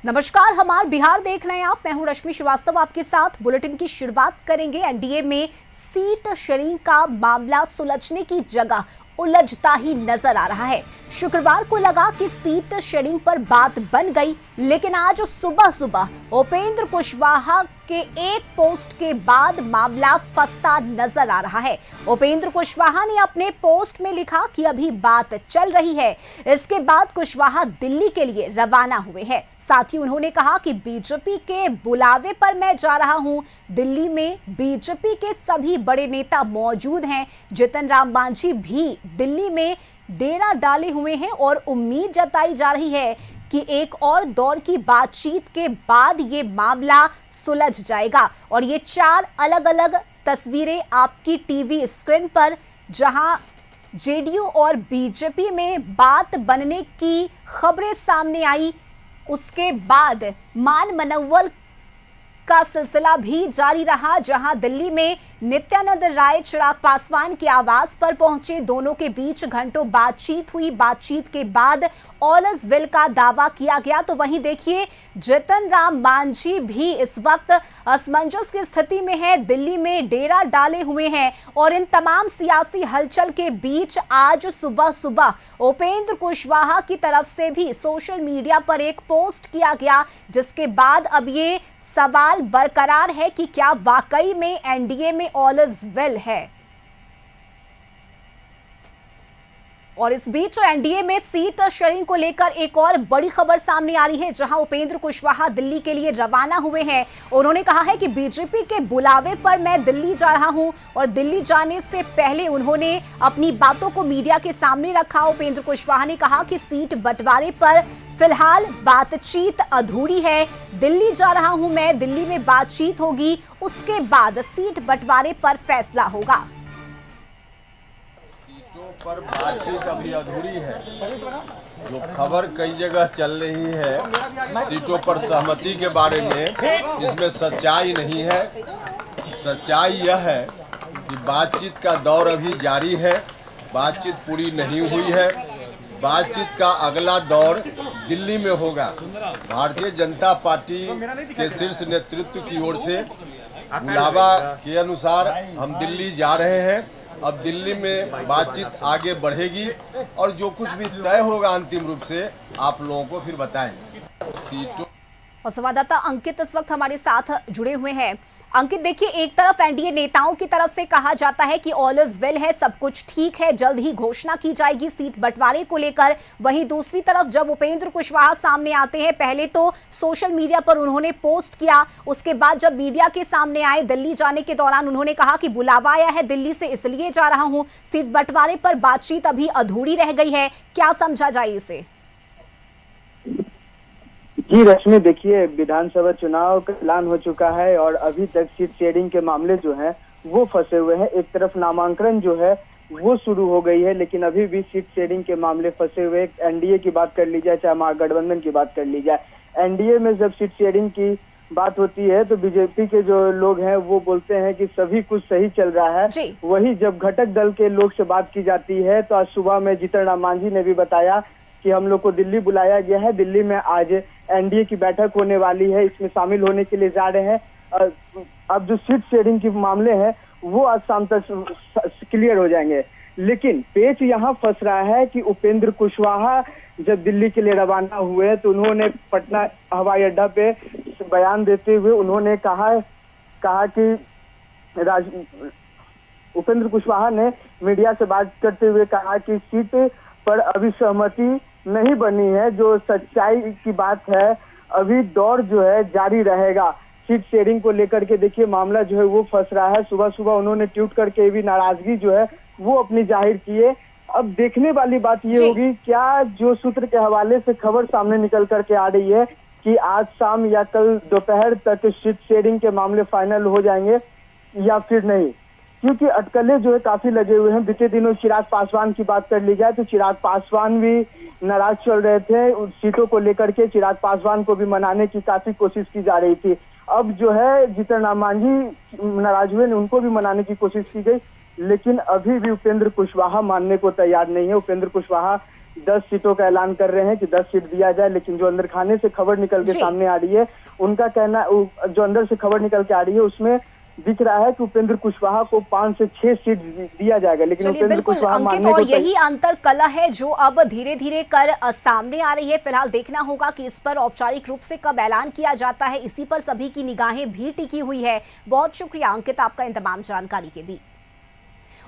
नमस्कार, हमार बिहार देख रहे हैं आप। मैं हूं रश्मि श्रीवास्तव आपके साथ। बुलेटिन की शुरुआत करेंगे। एनडीए में सीट शेयरिंग का मामला सुलझने की जगह उलझता ही नजर आ रहा है। शुक्रवार को लगा कि सीट शेयरिंग पर बात बन गई, लेकिन आज सुबह सुबह उपेंद्र कुशवाहा के एक पोस्ट के बाद मामला फंसता नजर आ रहा है। उपेंद्र कुशवाहा ने अपने पोस्ट में लिखा कि अभी बात चल रही है। इसके बाद कुशवाहा दिल्ली के लिए रवाना हुए हैं। साथ ही उन्होंने कहा कि बीजेपी के बुलावे पर मैं जा रहा हूं। दिल्ली में बीजेपी के सभी बड़े नेता मौजूद हैं। जीतन राम मांझी भी दिल्ली में डेरा डाले हुए हैं और उम्मीद जताई जा रही है कि एक और दौर की बातचीत के बाद ये मामला सुलझ जाएगा। और ये 4 अलग अलग तस्वीरें आपकी टीवी स्क्रीन पर, जहां जेडीयू और बीजेपी में बात बनने की खबरें सामने आई, उसके बाद मान मनौवल का सिलसिला भी जारी रहा, जहां दिल्ली में नित्यानंद राय चिराग पासवान के आवास पर पहुंचे। दोनों के बीच घंटों बातचीत हुई। बातचीत के बाद ऑल इज वेल का दावा किया गया। तो वहीं देखिए, जीतन राम मांझी भी इस वक्त असमंजस की स्थिति में है, दिल्ली में डेरा डाले हुए हैं। और इन तमाम सियासी हलचल के बीच आज सुबह सुबह उपेंद्र कुशवाहा की तरफ से भी सोशल मीडिया पर एक पोस्ट किया गया, जिसके बाद अब ये सवाल बरकरार है कि क्या वाकई में एनडीए में ऑल इज वेल है। और इस बीच एनडीए में सीट शेयरिंग को लेकर एक और बड़ी खबर सामने आ रही है, जहां उपेंद्र कुशवाहा दिल्ली के लिए रवाना हुए हैं। उन्होंने कहा है कि बीजेपी के बुलावे पर मैं दिल्ली जा रहा हूं और दिल्ली जाने से पहले उन्होंने अपनी बातों को मीडिया के सामने रखा। उपेंद्र कुशवाहा ने कहा कि सीट बंटवारे पर फिलहाल बातचीत अधूरी है। दिल्ली जा रहा हूं मैं, दिल्ली में बातचीत होगी, उसके बाद सीट बंटवारे पर फैसला होगा। पर बातचीत अभी अधूरी है। जो खबर कई जगह चल रही है सीटों पर सहमति के बारे में, इसमें सच्चाई नहीं है। सच्चाई यह है कि बातचीत का दौर अभी जारी है। बातचीत पूरी नहीं हुई है। बातचीत का अगला दौर दिल्ली में होगा। भारतीय जनता पार्टी के शीर्ष नेतृत्व की ओर से बुलावा के अनुसार हम दिल्ली जा रहे हैं। अब दिल्ली में बातचीत आगे बढ़ेगी और जो कुछ भी तय होगा अंतिम रूप से आप लोगों को फिर बताएंगे। सीटों और संवाददाता अंकित इस वक्त हमारे साथ जुड़े हुए हैं। अंकित, देखिए, एक तरफ एनडीए नेताओं की तरफ से कहा जाता है कि ऑल इज वेल है, सब कुछ ठीक है, जल्द ही घोषणा की जाएगी सीट बंटवारे को लेकर। वहीं दूसरी तरफ जब उपेंद्र कुशवाहा सामने आते हैं, पहले तो सोशल मीडिया पर उन्होंने पोस्ट किया, उसके बाद जब मीडिया के सामने आए दिल्ली जाने के दौरान उन्होंने कहा कि बुलावा आया है दिल्ली से, इसलिए जा रहा हूं। सीट बंटवारे पर बातचीत अभी अधूरी रह गई है, क्या समझा जाए इसे? जी रश्मि, देखिए, विधानसभा चुनाव का ऐलान हो चुका है और अभी तक सीट शेयरिंग के मामले जो हैं वो फंसे हुए हैं। एक तरफ नामांकन जो है वो शुरू हो गई है, लेकिन अभी भी सीट शेयरिंग के मामले फंसे हुए। एनडीए की बात कर ली जाए, चाहे महागठबंधन की बात कर ली जाए, एनडीए में जब सीट शेयरिंग की बात होती है तो बीजेपी के जो लोग हैं वो बोलते हैं कि सभी कुछ सही चल रहा है। वही जब घटक दल के लोग से बात की जाती है तो आज सुबह में जीतन राम मांझी ने भी बताया कि हम लोग को दिल्ली बुलाया गया है, दिल्ली में आज एनडीए की बैठक होने वाली है, इसमें शामिल होने के लिए जा रहे हैं। अब जो सीट शेयरिंग के मामले हैं वो आज शाम तक क्लियर हो जाएंगे। लेकिन पेच यहाँ फंस रहा है कि उपेंद्र कुशवाहा जब दिल्ली के लिए रवाना हुए तो उन्होंने पटना हवाई अड्डा पे बयान देते हुए उन्होंने कहा कि उपेंद्र कुशवाहा ने मीडिया से बात करते हुए कहा कि सीट पर अभी सहमति नहीं बनी है। जो सच्चाई की बात है, अभी दौर जो है जारी रहेगा। सीट शेयरिंग को लेकर के देखिए मामला जो है वो फंस रहा है। सुबह सुबह उन्होंने ट्वीट करके भी नाराजगी जो है वो अपनी जाहिर किए। अब देखने वाली बात ये होगी, क्या जो सूत्र के हवाले से खबर सामने निकल करके आ रही है कि आज शाम या कल दोपहर तक सीट शेयरिंग के मामले फाइनल हो जाएंगे या फिर नहीं, क्योंकि अटकलें जो है काफी लगे हुए हैं। बीते दिनों चिराग पासवान की बात कर ली जाए तो चिराग पासवान भी नाराज चल रहे थे उन सीटों को लेकर के। चिराग पासवान को भी मनाने की काफी कोशिश की जा रही थी। अब जो है जीतन राम मांझी नाराज हुए, उनको भी मनाने की कोशिश की गई, लेकिन अभी भी उपेंद्र कुशवाहा मानने को तैयार नहीं है। उपेंद्र कुशवाहा 10 सीटों का ऐलान कर रहे हैं कि 10 सीट दिया जाए, लेकिन जो अंदर खाने से खबर निकल के जी। सामने आ रही है, उनका कहना, जो अंदर से खबर निकल के आ रही है उसमें दिख रहा है कि उपेंद्र कुशवाहा को 5 से 6 सीट दिया जाएगा, लेकिन चलिए उपेंद्र बिल्कुल कुशवाहा अंकित, मानने और को यही अंतर कला है जो अब धीरे धीरे कर सामने आ रही है। फिलहाल देखना होगा कि इस पर औपचारिक रूप से कब ऐलान किया जाता है, इसी पर सभी की निगाहें भी टिकी हुई है। बहुत शुक्रिया अंकित आपका इन तमाम जानकारी के भी।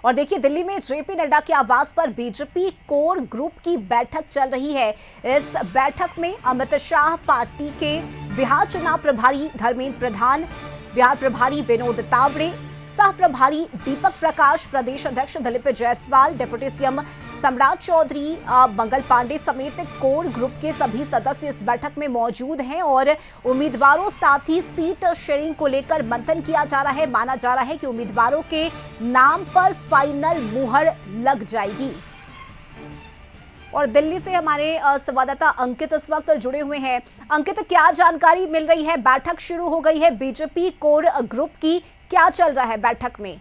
और देखिए, दिल्ली में जेपी नड्डा के आवास पर बीजेपी कोर ग्रुप की बैठक चल रही है। इस बैठक में अमित शाह, पार्टी के बिहार चुनाव प्रभारी धर्मेंद्र प्रधान, बिहार प्रभारी विनोद तावड़े, सह प्रभारी दीपक प्रकाश, प्रदेश अध्यक्ष दिलीप जायसवाल, डिप्टी सीएम सम्राट चौधरी, मंगल पांडे समेत कोर ग्रुप के सभी सदस्य इस बैठक में मौजूद हैं और उम्मीदवारों साथ ही सीट शेयरिंग को लेकर मंथन किया जा रहा है। माना जा रहा है कि उम्मीदवारों के नाम पर फाइनल मुहर लग जाएगी। और दिल्ली से हमारे संवाददाता अंकित इस वक्त जुड़े हुए हैं। अंकित, क्या जानकारी मिल रही है? बैठक शुरू हो गई है बीजेपी कोर ग्रुप की, क्या चल रहा है बैठक में?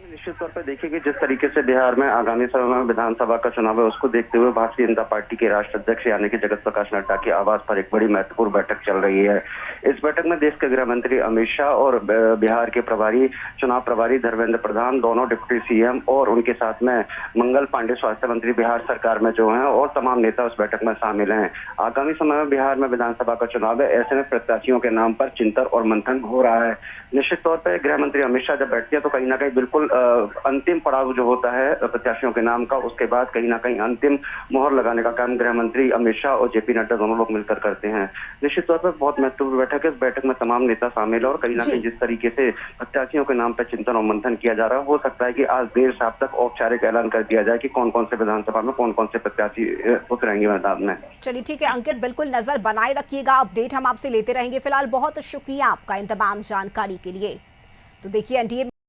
निश्चित तौर पर देखिए कि जिस तरीके से बिहार में आगामी समय में विधानसभा का चुनाव है, उसको देखते हुए भारतीय जनता पार्टी के राष्ट्रीय अध्यक्ष यानी कि जगत प्रकाश नड्डा के आवास पर एक बड़ी महत्वपूर्ण बैठक चल रही है। इस बैठक में देश के गृह मंत्री अमित शाह और बिहार के चुनाव प्रभारी धर्मेंद्र प्रधान, दोनों डिप्टी सीएम और उनके साथ में मंगल पांडे स्वास्थ्य मंत्री बिहार सरकार में जो है, और तमाम नेता उस बैठक में शामिल हैं। आगामी समय में बिहार में विधानसभा का चुनाव है, ऐसे में प्रत्याशियों के नाम पर चिंतन और मंथन हो रहा है। निश्चित तौर पर गृह मंत्री अमित शाह जब बैठते हैं तो कहीं ना कहीं बिल्कुल अंतिम पड़ाव जो होता है प्रत्याशियों के नाम का, उसके बाद कहीं ना कहीं अंतिम मोहर लगाने का काम गृह मंत्री अमित शाह और जेपी नड्डा दोनों लोग मिलकर करते हैं। निश्चित तौर पर बहुत महत्वपूर्ण बैठक है। इस बैठक में तमाम नेता शामिल है और कहीं ना कहीं जिस तरीके से प्रत्याशियों के नाम पर चिंतन और मंथन किया जा रहा है, हो सकता है कि आज देर शाम तक औपचारिक ऐलान कर दिया जाए कि कौन कौन से विधानसभा में कौन कौन से प्रत्याशी उतरेंगे मैदान में। चलिए ठीक है अंकित, बिल्कुल नजर बनाए रखिएगा, अपडेट हम आपसे लेते रहेंगे। फिलहाल बहुत शुक्रिया आपका इन तमाम जानकारी के लिए। तो देखिए, एनडीए